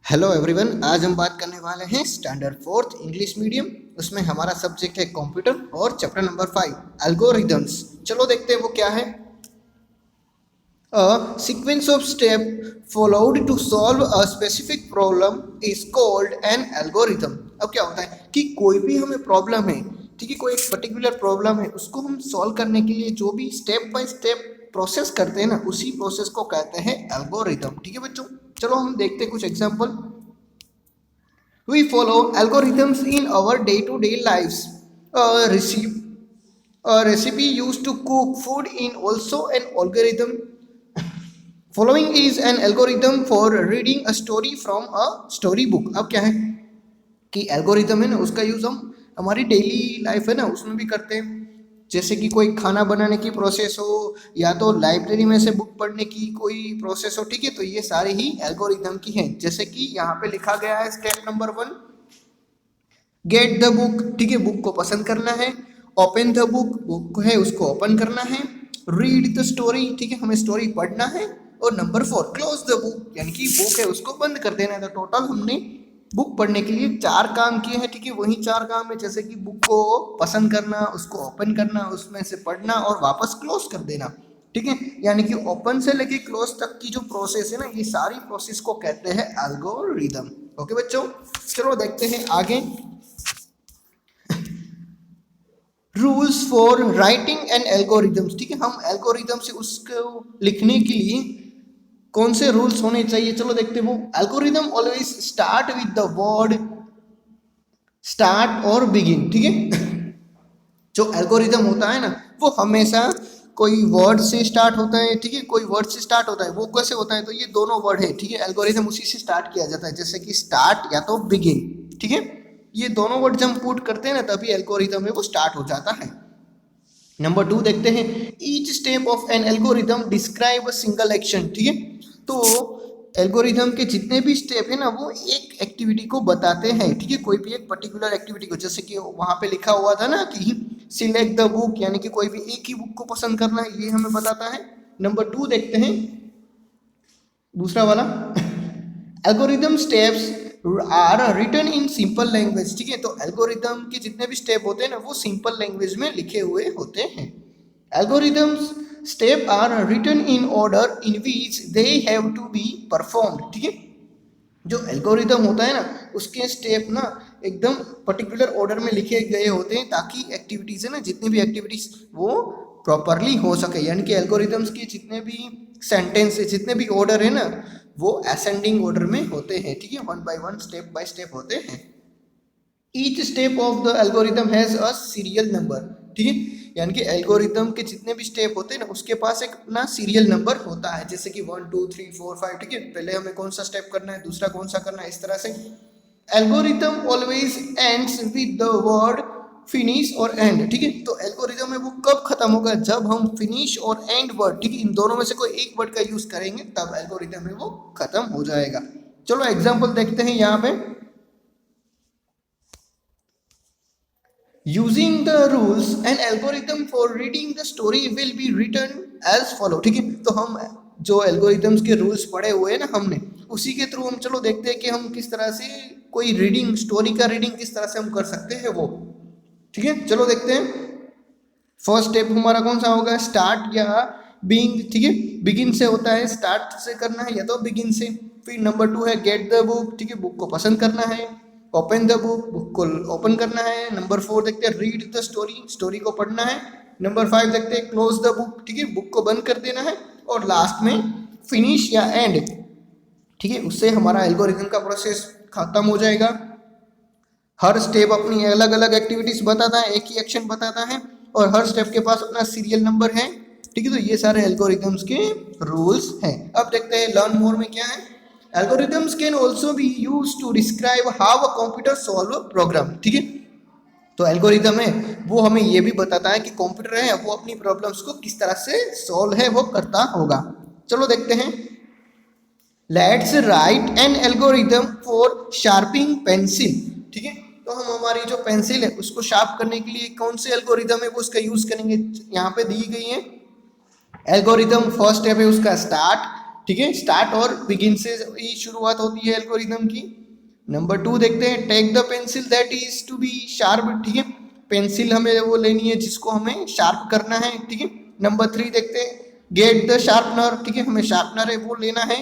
Hello everyone, आज हम बात करने वाले हैं स्टैंडर्ड फोर्थ इंग्लिश मीडियम। उसमें हमारा सब्जेक्ट है कंप्यूटर और चैप्टर नंबर 5 एल्गोरिदम्स। चलो देखते हैं वो क्या है। A sequence of steps followed to solve a specific problem is called an algorithm। अब क्या होता है कि कोई भी हमें प्रॉब्लम है, ठीक है, कोई एक पर्टिकुलर प्रॉब्लम है, उसको हम सॉल्व करने के लिए जो भी स्टेप बाय स्टेप प्रोसेस करते हैं ना, उसी प्रोसेस को कहते हैं एल्गोरिथम। ठीक है बच्चों, चलो हम देखते हैं कुछ example. We follow algorithms in our day-to-day lives. A recipe used to cook food in also an algorithm. Following is an algorithm for reading a story from a story book। अब क्या है कि एल्गोरिथम है ना, उसका use हम हमारी daily life है ना उसमें भी करते हैं। जैसे कि कोई खाना बनाने की प्रोसेस हो या तो लाइब्रेरी में से बुक पढ़ने की कोई प्रोसेस हो, ठीक है, तो ये सारी ही एल्गोरिथम की है। जैसे कि यहाँ पे लिखा गया है step number 1, get the book, ठीक है, बुक को पसंद करना है। ओपन द बुक, बुक है उसको ओपन करना है। रीड द स्टोरी, ठीक है, हमें स्टोरी पढ़ना है। और नंबर 4, क्लोज द बुक, यानी कि बुक है उसको बंद कर देना है। तो टोटल हमने बुक पढ़ने के लिए 4 काम किए हैं, ठीक है। वही 4 काम है, जैसे कि बुक को पसंद करना, उसको ओपन करना, उसमें से पढ़ना और वापस क्लोज कर देना, ठीक है। यानी कि ओपन से लेके क्लोज तक की जो प्रोसेस है ना, ये सारी प्रोसेस को कहते हैं एल्गोरिदम। ओके बच्चों, चलो देखते हैं आगे। Rules for writing and algorithms, ठीक है, हम एल्गोरिदम से उसको लिखने के लिए कौन से रूल्स होने चाहिए, चलो देखते हैं वो। Algorithm always start with the word start और बिगिन, ठीक है। जो एल्गोरिदम होता है ना, वो हमेशा कोई वर्ड से स्टार्ट होता है, ठीक है, कोई वर्ड से स्टार्ट होता है। वो कैसे होता है, तो ये दोनों वर्ड है, ठीक है, एल्गोरिदम उसी से स्टार्ट किया जाता है, जैसे कि स्टार्ट या तो बिगिन, ठीक है। ये दोनों वर्ड जब हम पुट करते हैं ना, तभी एल्गोरिदम है वो स्टार्ट हो जाता है। नंबर 2 देखते हैं। Each step of N algorithm describe a single action, ठीक है। तो एल्गोरिदम के जितने भी स्टेप है ना, वो एक एक्टिविटी को बताते हैं, ठीक है, कोई भी एक पर्टिकुलर एक्टिविटी को। जैसे कि वहां पे लिखा हुआ था ना कि सिलेक्ट द बुक, यानी कि कोई भी एक ही बुक को पसंद करना है, ये हमें बताता है। नंबर 2 देखते हैं, दूसरा वाला। Algorithm steps are written in simple language, ठीक है। तो एल्गोरिदम के जितने भी स्टेप होते हैं ना, वो सिंपल लैंग्वेज में लिखे हुए होते हैं। Algorithms step are written in order in which they have to be performed, ठीक है। जो एल्गोरिदम होता है ना, उसके स्टेप ना एकदम पर्टिकुलर ऑर्डर में लिखे गए होते हैं, ताकि एक्टिविटीज है ना, जितनी भी एक्टिविटीज वो प्रॉपरली हो सके। यानी कि एल्गोरिदम्स के जितने भी सेंटेंस है, जितने भी ऑर्डर है ना, वो असेंडिंग ऑर्डर में होते हैं, ठीक है, 1 बाय 1 स्टेप बाय स्टेप होते हैं। Each step of the algorithm has a serial number, ठीक है, यानी कि एल्गोरिदम के जितने भी स्टेप होते हैं ना, उसके पास एक अपना सीरियल नंबर होता है। जैसे कि 1 2 3 4 5, ठीक है, पहले हमें कौन सा स्टेप करना है, दूसरा कौन सा करना है, इस तरह से। Algorithm always ends with the word finish और एंड, ठीक है। तो एल्गोरिदम है वो कब खत्म होगा, जब हम फिनिश और एंड वर्ड, ठीक है, इन दोनों में से कोई एक वर्ड का यूज करेंगे, तब एल्गोरिदम है वो खत्म हो जाएगा। चलो एग्जाम्पल देखते हैं यहाँ पे। Using the rules, an algorithm for reading the story will be written as follow, ठीक है। तो हम जो एल्गोरिथम्स के रूल्स पढ़े हुए हैं ना हमने, उसी के थ्रू हम चलो देखते हैं कि हम किस तरह से कोई रीडिंग, स्टोरी का रीडिंग किस तरह से हम कर सकते हैं वो, ठीक है। चलो देखते हैं। फर्स्ट स्टेप हमारा कौन सा होगा, स्टार्ट या बीइंग, ठीक है, बिगिन से होता है, स्टार्ट से करना है या तो बिगिन से। फिर नंबर 2 है गेट द बुक, ठीक है, बुक को पसंद करना है। ओपन द बुक, बुक को ओपन करना है। नंबर 4 देखते हैं, रीड द स्टोरी, स्टोरी को पढ़ना है। नंबर 5 देखते हैं, क्लोज द बुक, ठीक है, बुक को बंद कर देना है। और लास्ट में फिनिश या एंड, ठीक है, उससे हमारा एल्गोरिथम का प्रोसेस खत्म हो जाएगा। हर स्टेप अपनी अलग अलग एक्टिविटीज बताता है, एक ही एक्शन बताता है, और हर स्टेप के पास अपना सीरियल नंबर है, ठीक है। तो ये सारे एल्गोरिथम्स के रूल्स हैं। अब देखते हैं लर्न मोर में क्या है। Algorithms can also be use to describe how a computer solve a program, ठीक है। तो एल्गोरिथम है वो हमें ये भी बताता है कि कंप्यूटर है वो अपनी प्रॉब्लम्स को किस तरह से सॉल्व है वो करता होगा। चलो देखते हैं। Let's write an algorithm for sharping pencil, ठीक है। तो हम हमारी जो पेंसिल है उसको शार्प करने के लिए कौन से एल्गोरिथम है वो उसका यूज करेंगे, यहाँ पे दी गई है। एल्गोरिथम फर्स्ट स्टेप है उसका स्टार्ट, ठीक है, स्टार्ट और बिगिन से ही शुरुआत होती है एल्गोरिदम की। नंबर 2 देखते हैं, take the pencil that is to be sharp, ठीक है, पेंसिल हमें वो लेनी है जिसको हमें शार्प करना है, ठीक है। नंबर 3 देखते हैं, गेट द शार्पनर, ठीक है, हमें शार्पनर है वो लेना है।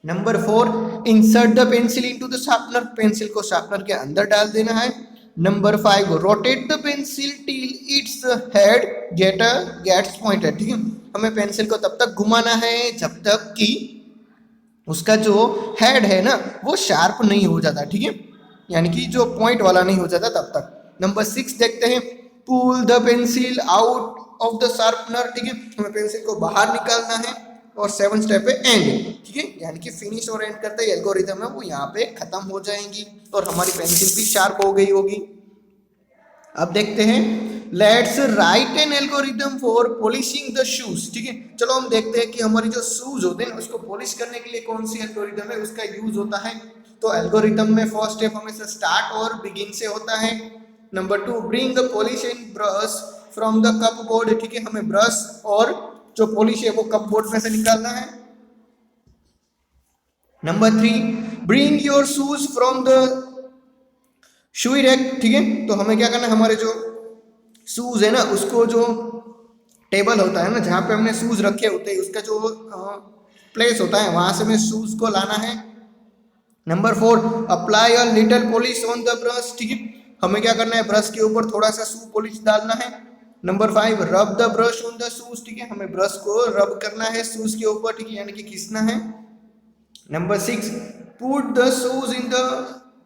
Number 4, insert the pencil into the sharpener, pencil को शार्पनर के अंदर डाल देना है। Number 5, rotate the pencil till its head gets pointed, ठीक है, हमें पेंसिल को तब तक घुमाना है जब तक कि उसका जो हेड है ना वो शार्प नहीं हो जाता, ठीक है, यानी कि जो पॉइंट वाला नहीं हो जाता तब तक। नंबर 6 देखते हैं, pull the pencil out of the sharpener, ठीक है, हमें पेंसिल को बाहर निकालना है। और 7 स्टेप है एंड, ठीक है, यानी कि फिनिश और एंड करते ही एल्गोरिथम है वो यहाँ पे खत्म हो जाएंगी और हमारी पेंसिल भी शार्प हो गई होगी। अब देखते हैं, let's write an algorithm for polishing the shoes, ठीक है, चलो हम देखते हैं कि हमारी जो शूज होते हैं उसको पॉलिश करने के लिए कौन सी एल्गोरिथम है उसका यूज होता है। तो एल्गोरिथम में फर्स्ट स्टेप हमेशा स्टार्ट और बिगिन से होता है। Number 2, bring the polish and brush from the cup board, ठीक है, हमें ब्रश और जो पॉलिश है वो कप बोर्ड में से निकालना है। Number 3, bring your shoes from the shoe rack, ठीक है, तो हमें क्या करना है, हमारे जो शूज है ना उसको जो टेबल होता है ना जहाँ पे हमने शूज रखे होते हैं उसका जो प्लेस होता है वहां से हमें शूज को लाना है। Number 4, apply a little polish on the brush, ठीक है, हमें क्या करना है, ब्रश के ऊपर थोड़ा सा शू पॉलिश डालना है। नंबर 5, रब the brush on the shoes, ठीक है, हमें ब्रश को रब करना है शूज के ऊपर, ठीक है, यानी कि घिसना है। Number 6, put the shoes in the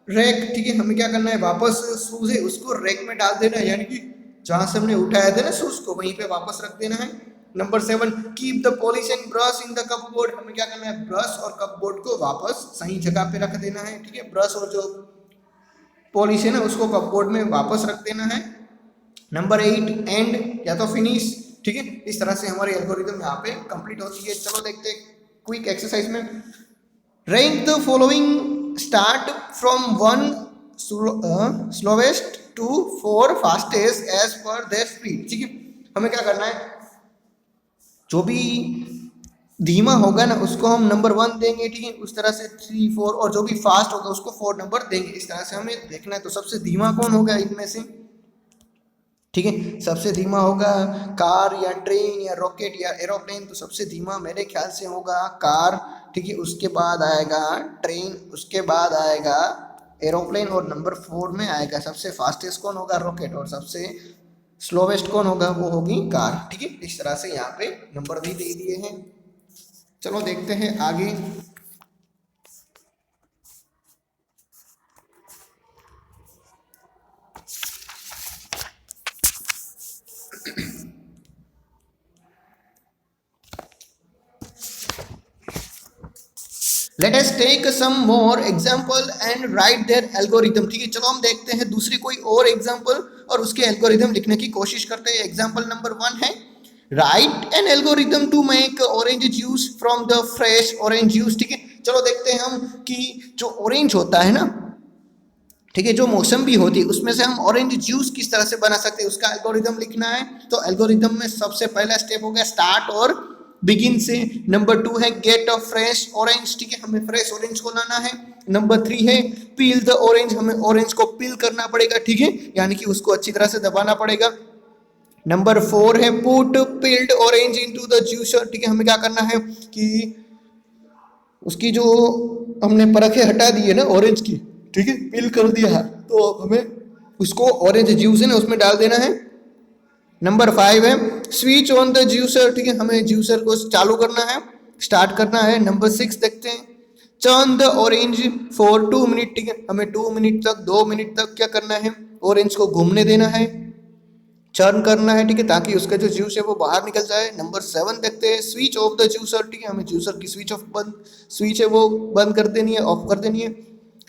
rack, ठीक है, हमें क्या करना है, वापस शूज है उसको रैक में डाल देना है, यानी कि जहां से हमने उठाया था ना शूज को वहीं पे वापस रख देना है। Number 7, keep the polish and brush in the cup board, हमें क्या करना है, ब्रश और कप बोर्ड को वापस सही जगह पे रख देना है, ठीक है, ब्रश और जो पॉलिश है ना उसको कप बोर्ड में वापस रख देना है। नंबर 8, एंड या तो फिनिश, ठीक है, इस तरह से हमारी एल्गोरिथम यहाँ पे कंप्लीट होती है। चलो देखते हैं क्विक एक्सरसाइज में, rank the following start from 1 slowest to 4 fastest as per their speed, ठीक है, हमें क्या करना है, जो भी धीमा होगा ना उसको हम नंबर 1 देंगे, ठीक है, उस तरह से 3 4 और जो भी फास्ट होगा उसको 4 नंबर देंगे, इस तरह से हमें देखना है। तो सबसे धीमा कौन होगा इनमें से, ठीक है, सबसे धीमा होगा कार या ट्रेन या रॉकेट या एरोप्लेन, तो सबसे धीमा मेरे ख्याल से होगा कार, ठीक है, उसके बाद आएगा ट्रेन, उसके बाद आएगा एरोप्लेन और नंबर 4 में आएगा सबसे फास्टेस्ट कौन होगा, रॉकेट, और सबसे स्लोवेस्ट कौन होगा, वो होगी कार, ठीक है, इस तरह से यहाँ पे नंबर भी दे दिए हैं। चलो देखते हैं आगे। Let us take some more example and write their algorithm, ठीक है, चलो हम देखते हैं दूसरी कोई और एग्जाम्पल और उसके एल्गोरिथम लिखने की कोशिश करते हैं। एग्जाम्पल नंबर 1 है, write an algorithm to make orange juice from the fresh orange juice, ठीक है, चलो देखते हैं हम कि जो ऑरेंज होता है ना, ठीक है, जो मौसम्बी होती है उसमें से हम ऑरेंज जूस किस तरह से बना सकते हैं उसका एल्गोरिथम लिखना है। तो एल्गोरिथम में सबसे पहला स्टेप हो गया स्टार्ट और बिगिन से। नंबर 2 है गेट अ फ्रेश ऑरेंज, ठीक है, हमें फ्रेश ऑरेंज को लाना है। नंबर 3 है पील द ऑरेंज, हमें ऑरेंज को पील करना पड़ेगा, ठीक है, यानी कि उसको अच्छी तरह से दबाना पड़ेगा। नंबर 4 है put peeled orange into the juicer, ठीक है, हमें क्या करना है कि उसकी जो हमने परखें हटा दी है ना ऑरेंज की, ठीक है, पील कर दिया है, तो अब हमें उसको ऑरेंज जूस है ना उसमें डाल देना है। नंबर 5 है स्विच ऑन द जूसर, ठीक है, हमें जूसर को चालू करना है, स्टार्ट करना है। नंबर 6 देखते हैं, turn the orange for 2 minute, ठीक है, हमें 2 मिनट तक 2 मिनट तक क्या करना है, ऑरेंज को घूमने देना है, चर्न करना है, ठीक है, ताकि उसका जो जूस है वो बाहर निकल जाए। नंबर 7 देखते हैं, स्विच ऑफ द जूसर, ठीक है, हमें जूसर की स्विच है वो बंद कर देनी है, ऑफ कर देनी है।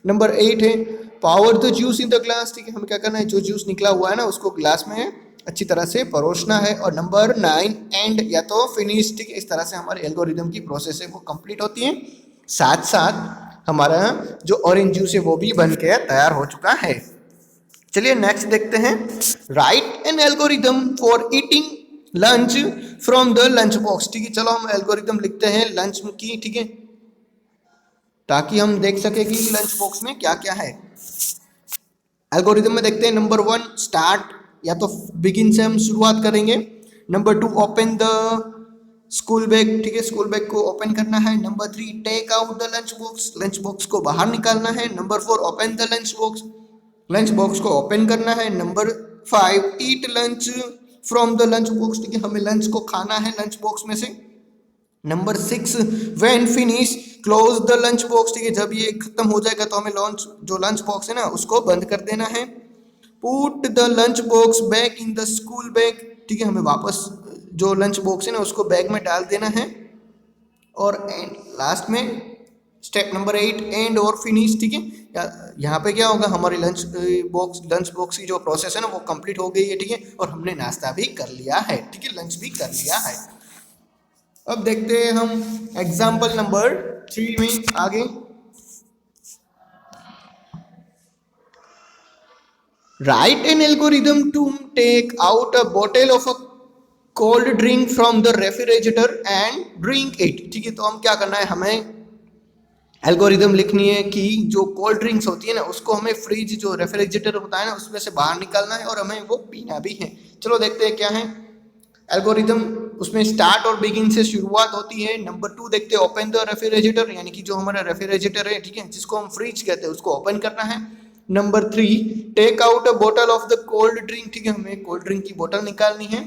नंबर 8 है power the juice in the glass, ठीक है, हमें क्या करना है, जो जूस निकला हुआ है ना उसको ग्लास में अच्छी तरह से परोसना है। और नंबर 9 एंड या तो फिनिश, ठीक है, इस तरह से हमारे एल्गोरिदम की प्रोसेस है वो कंप्लीट होती है। साथ साथ हमारा जो ऑरेंज जूस है वो भी बन के तैयार हो चुका है। चलिए नेक्स्ट देखते हैं, right an algorithm for eating lunch from the lunch box. ठीक है, चलो हम एल्गोरिदम लिखते हैं लंच की, ठीक है, ताकि हम देख सके कि लंच बॉक्स में क्या क्या है। एल्गोरिदम में देखते हैं नंबर 1 स्टार्ट, या तो बिगिन से हम शुरुआत करेंगे। Number 2 open the school bag, ठीक है, स्कूल बैग को ओपन करना है। Number 3 take out the lunch box, lunch box को बाहर निकालना है। Number 4 open the lunch box, lunch box को ओपन करना है। Number 5 eat lunch from the lunch box, ठीक है, हमें लंच को खाना है लंच बॉक्स में से। Number 6 when finish close the lunch box, ठीक है, जब ये खत्म हो जाएगा तो हमें लंच बॉक्स है ना उसको बंद कर देना है। Put the lunch box back in the school bag, ठीक है, हमें वापस जो लंच बॉक्स है ना उसको बैग में डाल देना है। और एंड लास्ट में स्टेप नंबर 8 एंड और फिनिश, ठीक है, यहाँ पे क्या होगा, हमारी लंच बॉक्स की जो प्रोसेस है ना वो कंप्लीट हो गई है, ठीक है, और हमने नाश्ता भी कर लिया है, ठीक है, लंच भी कर लिया है। अब देखते हैं हम एग्जाम्पल नंबर 3 में आगे। Write an algorithm to take out a bottle of a cold drink from the refrigerator and drink it, ठीक है, तो हम क्या करना है, हमें एल्गोरिदम लिखनी है कि जो कोल्ड ड्रिंक्स होती है ना उसको हमें फ्रिज जो रेफ्रिजरेटर होता है ना उसमें से बाहर निकालना है और हमें वो पीना भी है। चलो देखते हैं क्या है एल्गोरिदम। उसमें स्टार्ट और बिगिन से शुरुआत होती है। नंबर 2 देखते हैं ओपन द रेफ्रिजरेटर, यानी कि जो हमारा रेफ्रिजरेटर है, ठीक है, जिसको हम फ्रिज कहते हैं उसको ओपन करना है। नंबर 3 टेक आउट अ बोतल ऑफ द कोल्ड ड्रिंक, ठीक है, हमें कोल्ड ड्रिंक की बोतल निकालनी है।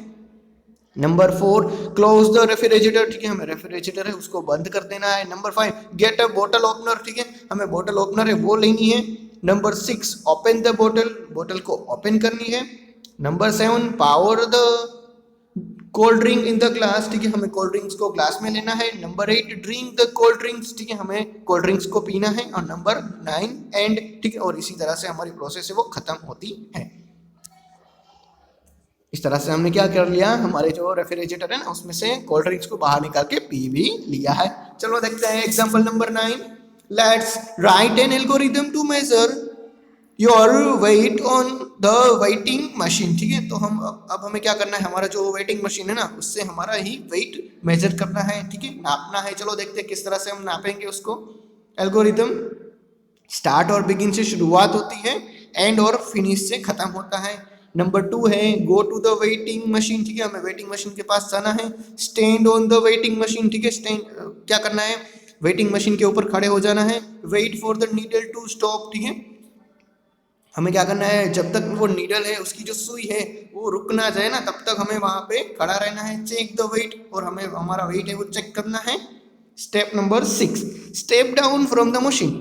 नंबर 4 क्लोज द रेफ्रिजरेटर, ठीक है, हमें रेफ्रिजरेटर है उसको बंद कर देना है। नंबर 5 गेट अ बोतल ओपनर, ठीक है, हमें बोतल ओपनर है वो लेनी है। नंबर 6 ओपन द बोतल, बोतल को ओपन करनी है। Number 7 power the cold drink in the glass, ठीक है, हमें कोल्ड ड्रिंक्स को ग्लास में लेना है। Number 8 drink the cold drinks, ठीक है, हमें कोल्ड ड्रिंक्स को पीना है। और नंबर 9 एंड, ठीक है, और इसी तरह से हमारी प्रोसेस है वो खत्म होती है। इस तरह से हमने क्या कर लिया, हमारे जो रेफ्रिजरेटर है ना उसमें से कोल्ड ड्रिंक्स को बाहर निकाल के पी भी लिया है। चलो देखते हैं example number 9। Let's write an algorithm to measure your weight on the weighing machine, ठीक है, तो हम अब हमें क्या करना है, हमारा जो वेटिंग मशीन है ना उससे हमारा ही वेट मेजर करना है, ठीक है, नापना है। चलो देखते हैं किस तरह से हम नापेंगे उसको। एल्गोरिथम स्टार्ट और बिगिन से शुरुआत होती है, एंड और फिनिश से खत्म होता है। नंबर 2 है go to the weighing machine, ठीक है, हमें वेटिंग मशीन के पास जाना है। Stand on the weighing machine, ठीक है, स्टैंड क्या करना है, वेटिंग मशीन के ऊपर खड़े हो जाना है। Wait for the needle to stop, ठीक है, हमें क्या करना है, जब तक वो नीडल है उसकी जो सुई है वो रुक ना जाए ना तब तक हमें वहां पे खड़ा रहना है। चेक द वेट, और हमें हमारा वेट है वो चेक करना है। Step number 6 step down from the machine,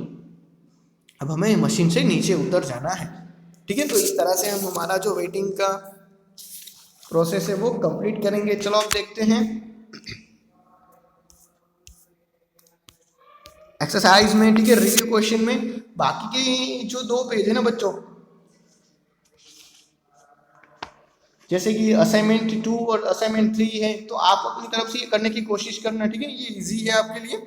अब हमें मशीन से नीचे उतर जाना है, ठीक है, तो इस तरह से हम हमारा जो वेटिंग का प्रोसेस है वो कंप्लीट करेंगे। चलो अब देखते हैं एक्सरसाइज में, ठीक है, रिव्यू क्वेश्चन में। बाकी के जो 2 पेज है ना बच्चों, जैसे कि असाइनमेंट 2 और असाइनमेंट 3 है, तो आप अपनी तरफ से ये करने की कोशिश करना, ठीक है, ये इजी है आपके लिए।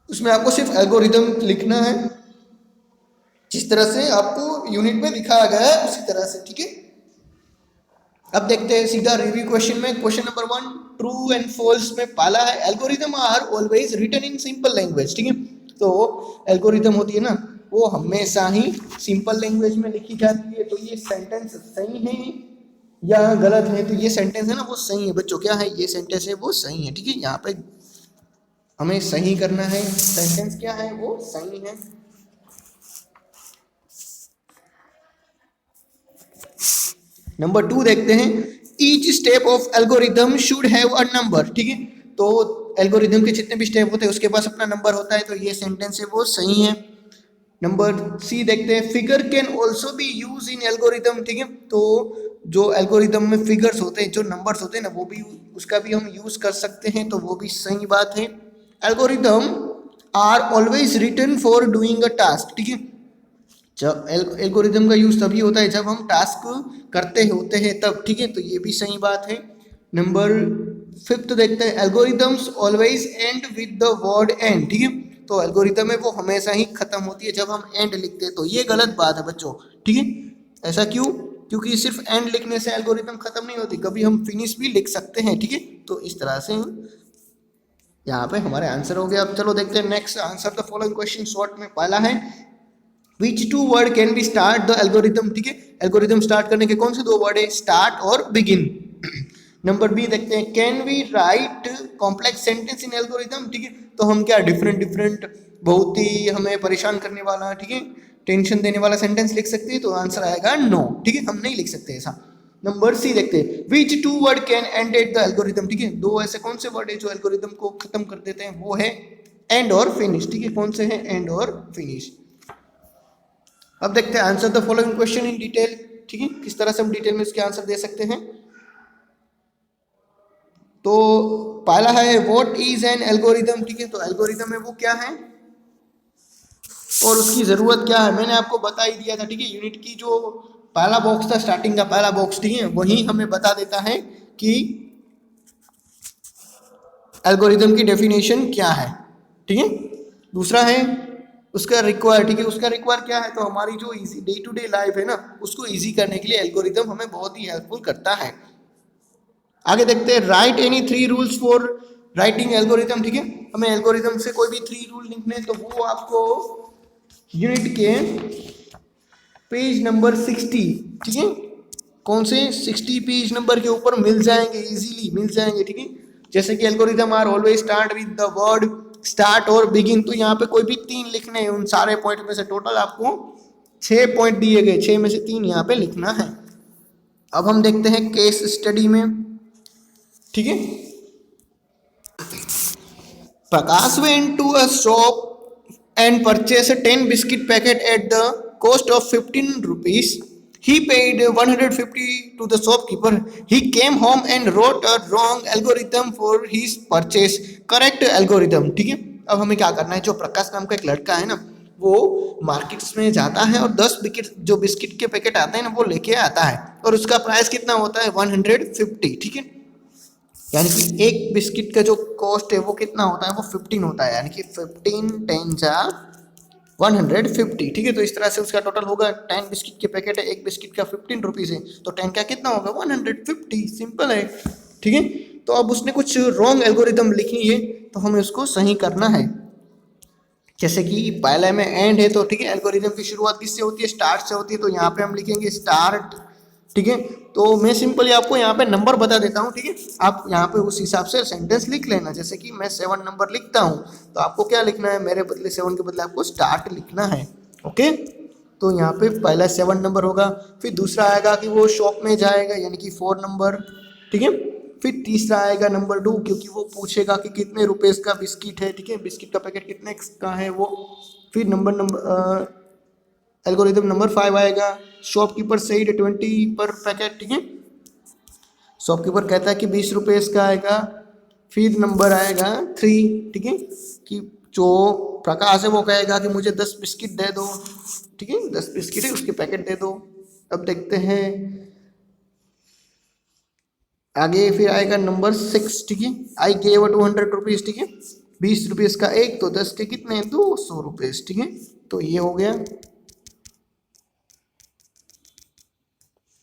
उसमें आपको सिर्फ एल्गोरिदम लिखना है जिस तरह से आपको यूनिट में दिखाया गया है उसी तरह से, ठीक है। अब देखते हैं सीधा रिव्यू क्वेश्चन में। Question number 1 true and false में पाला है algorithm are always written in simple language, ठीक है, तो एल्गोरिदम होती है ना वो हमेशा ही सिंपल लैंग्वेज में लिखी जाती है। तो ये सेंटेंस सही है या गलत है, तो ये सेंटेंस है ना वो सही है बच्चों, क्या है ये सेंटेंस है वो सही है, ठीक है, यहाँ पे हमें सही करना है, सेंटेंस क्या है वो सही है। नंबर 2 देखते हैं each step of algorithm should have a number, ठीक है, तो एल्गोरिदम के जितने भी स्टेप होते हैं उसके पास अपना नंबर होता है, तो ये सेंटेंस है वो सही है। नंबर सी देखते हैं figure can also be use in algorithm, ठीक है, तो जो एल्गोरिदम में फिगर्स होते हैं जो नंबर्स होते हैं ना वो भी उसका भी हम यूज कर सकते हैं, तो वो भी सही बात है। Algorithm are always written for doing a task, ठीक है, जब एल्गोरिदम का यूज तभी होता है जब हम टास्क करते होते हैं तब, ठीक है, तो ये भी सही बात है। नंबर 5 देखते हैं algorithms always and with the word and, ठीक है, तो एल्गोरिदम है वो हमेशा ही खत्म होती है जब हम एंड लिखते हैं, तो ये गलत बात है बच्चों, ठीक है, ऐसा क्यों, क्योंकि सिर्फ एंड लिखने से एल्गोरिथम खत्म नहीं होती, कभी हम फिनिश भी लिख सकते हैं, ठीक है। तो इस तरह से यहाँ पे हमारे आंसर हो गया। अब चलो देखते हैं next answer the following question short में पहला है which two word can be start the algorithm, ठीक है। एल्गोरिथम स्टार्ट करने के कौन से दो वर्ड है, स्टार्ट और बिगिन। नंबर बी देखते हैं can we write complex sentence in algorithm, ठीक है। तो हम क्या डिफरेंट डिफरेंट बहुत ही हमें परेशान करने वाला, ठीक है, टेंशन देने वाला सेंटेंस लिख सकते हैं, तो आंसर आएगा नो, ठीक है, हम नहीं लिख सकते ऐसा। नंबर सी देखते हैं which two word can end at the algorithm, ठीक है। दो ऐसे कौन से वर्ड है जो एल्गोरिथम को खत्म कर देते हैं, वो है एंड और फिनिश, ठीक है। कौन से हैं, एंड और फिनिश। अब देखते हैं answer the following question in detail, ठीक है, किस तरह से हम डिटेल में इसके आंसर दे सकते हैं। तो पहला है व्हाट इज एन एल्गोरिथम, ठीक है। तो एल्गोरिथम है वो क्या है और उसकी जरूरत क्या है, मैंने आपको बता ही दिया था, ठीक है। यूनिट की जो पहला बॉक्स था, स्टार्टिंग का पहला बॉक्स, ठीक है, वही हमें बता देता है कि एल्गोरिथम की डेफिनेशन क्या है, ठीक है। दूसरा है उसका रिक्वायर, ठीक है, उसका रिक्वायर क्या है, तो हमारी जो easy day to day life है ना, उसको इजी करने के लिए एल्गोरिथम हमें बहुत ही हेल्पफुल करता है। आगे देखते हैं right any 3 rules for writing algorithm, ठीक है। हमें एल्गोरिथम से कोई भी 3 रूल लिखने, तो वो आपको यूनिट के पेज नंबर 60, ठीक है, कौन से 60 पेज नंबर के ऊपर मिल जाएंगे, इजीली मिल जाएंगे, ठीक है। जैसे कि algorithm are always start with the word start और बिगिन, तो यहाँ पे कोई भी 3 लिखने हैं, उन सारे पॉइंट में से टोटल आपको 6 पॉइंट दिए गए, 6 में से 3 यहाँ पे लिखना है। अब हम देखते हैं केस स्टडी में, ठीक है। प्रकाश went to a shop and purchased 10 biscuit packet at the cost of 15 rupees. He paid 150 to the shopkeeper. He came home and wrote a wrong algorithm for his purchase. Correct algorithm, ठीक है। अब हमें क्या करना है, जो प्रकाश नाम का एक लड़का है ना, वो मार्केट्स में जाता है और 10 जो बिस्किट के पैकेट आते हैं ना, वो लेके आता है और उसका प्राइस कितना होता है 150, ठीक है। यानी कि एक बिस्किट का जो कॉस्ट है वो कितना होता है, वो 15 होता है, यानी कि 15 10 जा 150, ठीक है। तो इस तरह से उसका टोटल होगा 10 बिस्किट के पैकेट है, एक बिस्किट का 15 रुपीज़ है, तो 10 का कितना होगा 150, सिंपल है, ठीक है। तो अब उसने कुछ रॉन्ग एल्गोरिथम लिखी है, तो हमें उसको सही करना है। जैसे कि पहले में एंड है, तो ठीक है, एल्गोरिथम की शुरुआत किससे होती है, स्टार्ट से होती है, तो यहाँ पे हम लिखेंगे स्टार्ट, ठीक है। तो मैं सिंपली आपको यहाँ पे नंबर बता देता हूँ, ठीक है, आप यहाँ पे उस हिसाब से सेंटेंस लिख लेना। जैसे कि मैं 7 नंबर लिखता हूँ, तो आपको क्या लिखना है, मेरे बदले 7 के बदले आपको स्टार्ट लिखना है, ओके। तो यहाँ पे पहला 7 नंबर होगा, फिर दूसरा आएगा कि वो शॉप में जाएगा, यानी कि 4 नंबर, ठीक है। फिर तीसरा आएगा नंबर 2, क्योंकि वो पूछेगा कि कितने रुपए का बिस्किट है, ठीक है, बिस्किट का पैकेट कितने का है वो। फिर एल्गोरिथम नंबर 5 आएगा, शॉपकीपर सेड 20 पर पैकेट, ठीक है, शॉपकीपर कहता है कि 20 रुपये इसका आएगा। फिर नंबर आएगा 3, ठीक है, कि जो प्रकाश है वो कहेगा कि मुझे 10 बिस्किट दे दो, ठीक है, 10 बिस्किट है उसके पैकेट दे दो। अब देखते हैं आगे, फिर आएगा नंबर 6, ठीक है, आई गेव 200 रुपीज़, ठीक है, 20 रुपये इसका एक, तो 10 के कितने 200 रुपये, ठीक है। तो ये हो गया,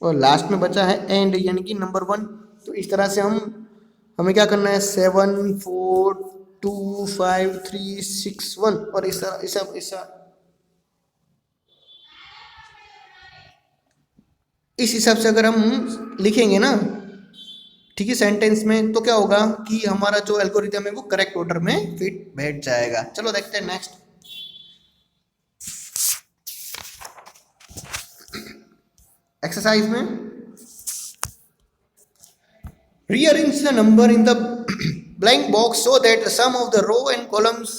और लास्ट में बचा है एंड, यानी कि नंबर 1। तो इस तरह से हमें क्या करना है, 7 4 2 5 3 6 1, और इस हिसाब से अगर हम लिखेंगे ना, ठीक है, सेंटेंस में, तो क्या होगा कि हमारा जो एल्गोरिथम है वो करेक्ट ऑर्डर में फिट बैठ जाएगा। चलो देखते हैं नेक्स्ट एक्सरसाइज में, rearrange the number in the blank box so that the sum of the row and columns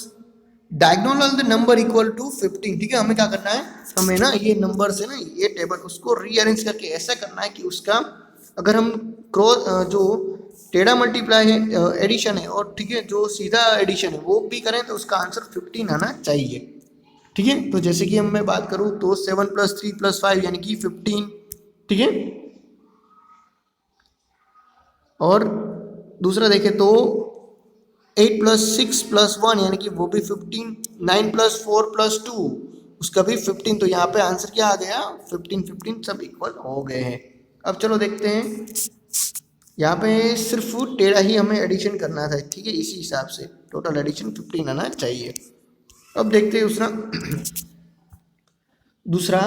diagonal the number equal to 15, ठीक है। हमें क्या करना है, हमें ना ये नंबर से ना ये टेबल उसको रीअरेंज करके ऐसा करना है कि उसका अगर हम क्रॉस जो टेढ़ा मल्टीप्लाई है एडिशन है, और ठीक है जो सीधा एडिशन है वो भी करें, तो उसका आंसर 15 आना चाहिए, ठीक है। तो जैसे कि मैं बात करूँ तो 7 + 3 + 5 यानी कि 15, ठीक है। और दूसरा देखें तो 8 + 6 + 1 यानी कि वो भी 15, 9 + 4 + 2 उसका भी 15। तो यहाँ पे आंसर क्या आ गया, 15 सब इक्वल हो गए हैं। अब चलो देखते हैं, यहाँ पे सिर्फ टेढ़ा ही हमें एडिशन करना था, ठीक है, इसी हिसाब से टोटल एडिशन 15 आना चाहिए। अब देखते हैं दूसरा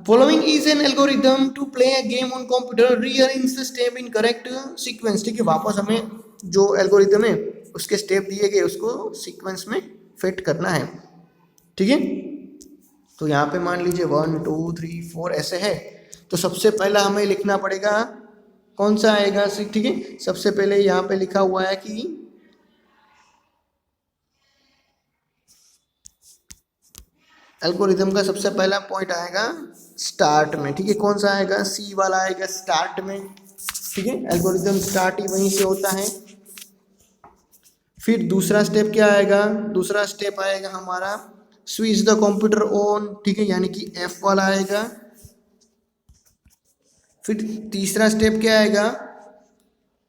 following is an algorithm to play a game on computer, rearrange the step in correct sequence. ठीक है, वापस हमें जो एल्गोरिदम है उसके स्टेप दिए गए उसको सीक्वेंस में फिट करना है, ठीक है। तो यहाँ पे मान लीजिए 1 2 3 4 ऐसे है, तो सबसे पहला हमें लिखना पड़ेगा कौन सा आएगा, ठीक है। सबसे पहले यहाँ पे लिखा हुआ है कि एल्गोरिदम का सबसे पहला पॉइंट आएगा स्टार्ट में, ठीक है। कौन सा आएगा, सी वाला आएगा स्टार्ट में, ठीक है। एल्गोरिदम स्टार्ट ही वहीं से होता है। फिर दूसरा स्टेप क्या आएगा, दूसरा स्टेप आएगा हमारा स्विच द कंप्यूटर ऑन, ठीक है, यानी कि एफ वाला आएगा। फिर तीसरा स्टेप क्या आएगा,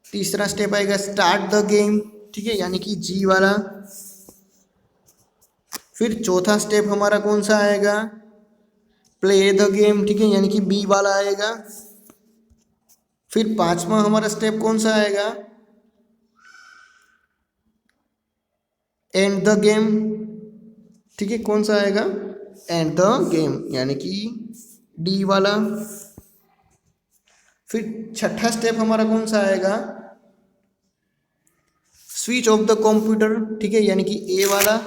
तीसरा स्टेप आएगा स्टार्ट द गेम, ठीक है, यानी कि जी वाला। फिर चौथा स्टेप हमारा कौन सा आएगा, प्ले द गेम, ठीक है, यानी कि बी वाला आएगा। फिर पांचवा हमारा स्टेप कौन सा आएगा, एंड द गेम, ठीक है, कौन सा आएगा, एंड द गेम, यानी कि डी वाला। फिर छठा स्टेप हमारा कौन सा आएगा, स्विच ऑफ द कंप्यूटर, ठीक है, यानी कि ए वाला।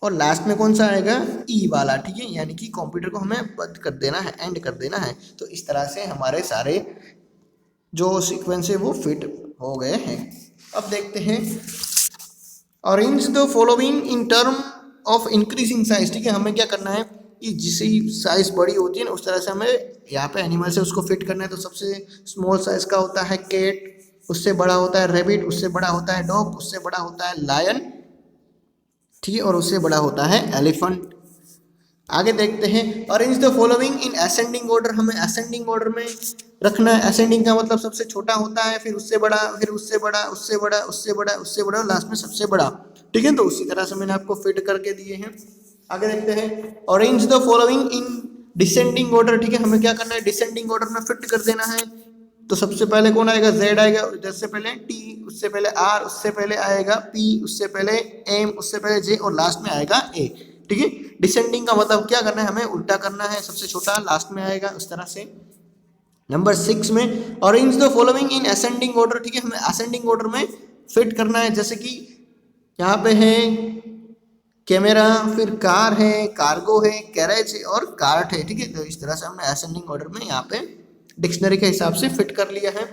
और लास्ट में कौन सा आएगा, ई वाला, ठीक है, यानी कि कंप्यूटर को हमें बंद कर देना है, एंड कर देना है। तो इस तरह से हमारे सारे जो सीक्वेंस है वो फिट हो गए हैं। अब देखते हैं arrange the following in term of increasing size, ठीक है। हमें क्या करना है कि जिसे साइज बड़ी होती है ना उस तरह से हमें यहाँ पे एनिमल से उसको फिट करना है। तो सबसे स्मॉल साइज का होता है कैट, उससे बड़ा होता है रैबिट, उससे बड़ा होता है डॉग, उससे बड़ा होता है लायन, ठीक है, और उससे बड़ा होता है एलिफेंट। आगे देखते हैं arrange the following in ascending order, हमें असेंडिंग ऑर्डर में रखना है। असेंडिंग का मतलब सबसे छोटा होता है, फिर उससे बड़ा, फिर उससे बड़ा, उससे बड़ा, उससे बड़ा, उससे बड़ा, लास्ट में सबसे बड़ा, ठीक है। तो उसी तरह से मैंने आपको फिट करके दिए हैं। आगे देखते हैं arrange the following in descending order, ठीक है। हमें क्या करना है, डिसेंडिंग ऑर्डर में फिट कर देना है। तो सबसे पहले कौन आएगा, जेड आएगा, उससे पहले टी, उससे पहले आर, उससे पहले आएगा पी, उससे पहले एम, उससे पहले जे, और लास्ट में आएगा ए, ठीक है। डिसेंडिंग का मतलब क्या करना है, हमें उल्टा करना है, सबसे छोटा लास्ट में आएगा, उस तरह से। नंबर 6 में arrange the following in ascending order, ठीक है। हमें असेंडिंग ऑर्डर में फिट करना है, जैसे कि यहाँ पे है कैमरा, फिर कार है, कार्गो है, कैरेज है और कार्ट है, ठीक है। तो इस तरह से हमने असेंडिंग ऑर्डर में यहाँ पे डिक्शनरी के हिसाब से फिट कर लिया है।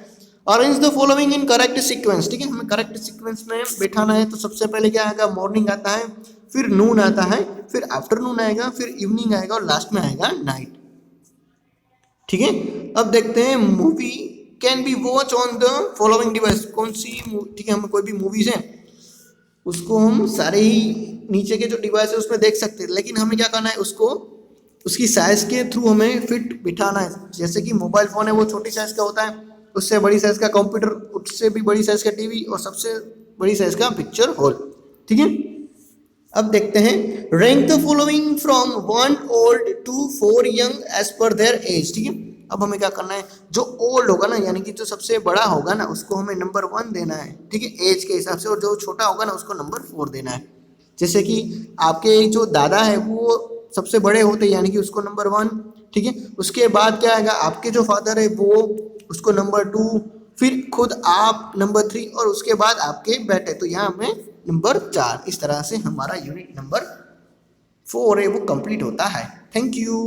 Arrange the following in correct sequence, ठीक है। हमें करेक्ट सीक्वेंस में बैठाना है। तो सबसे पहले क्या आएगा, मॉर्निंग आता है, फिर नून आता है, फिर आफ्टरनून आएगा, फिर इवनिंग आएगा और लास्ट में आएगा नाइट, ठीक है। अब देखते हैं movie can be watch on the following device, कौन सी, ठीक है, हमें कोई भी मूवीज है उसको हम सारे ही नीचे के जो डिवाइस है उसमें देख सकते हैं, लेकिन हमें क्या करना है, उसको उसकी साइज के थ्रू हमें फिट बिठाना है। जैसे कि मोबाइल फोन है वो छोटी साइज का होता है, उससे बड़ी साइज का कंप्यूटर, उससे भी बड़ी साइज का टीवी, और सबसे बड़ी साइज का पिक्चर हॉल, ठीक है। अब देखते हैं rank the following from 1 old to 4 young as per their age, ठीक है। अब हमें क्या करना है, जो ओल्ड होगा ना, यानी कि जो सबसे बड़ा होगा ना उसको हमें नंबर 1 देना है, ठीक है, एज के हिसाब से, और जो छोटा होगा ना उसको नंबर 4 देना है। जैसे कि आपके जो दादा है वो सबसे बड़े होते हैं, यानी कि उसको नंबर 1, ठीक है। उसके बाद क्या आएगा, आपके जो फादर है वो, उसको नंबर 2, फिर खुद आप नंबर 3, और उसके बाद आपके बेटे, तो यहाँ हमें नंबर 4। इस तरह से हमारा यूनिट नंबर 4 है वो कंप्लीट होता है। Thank you.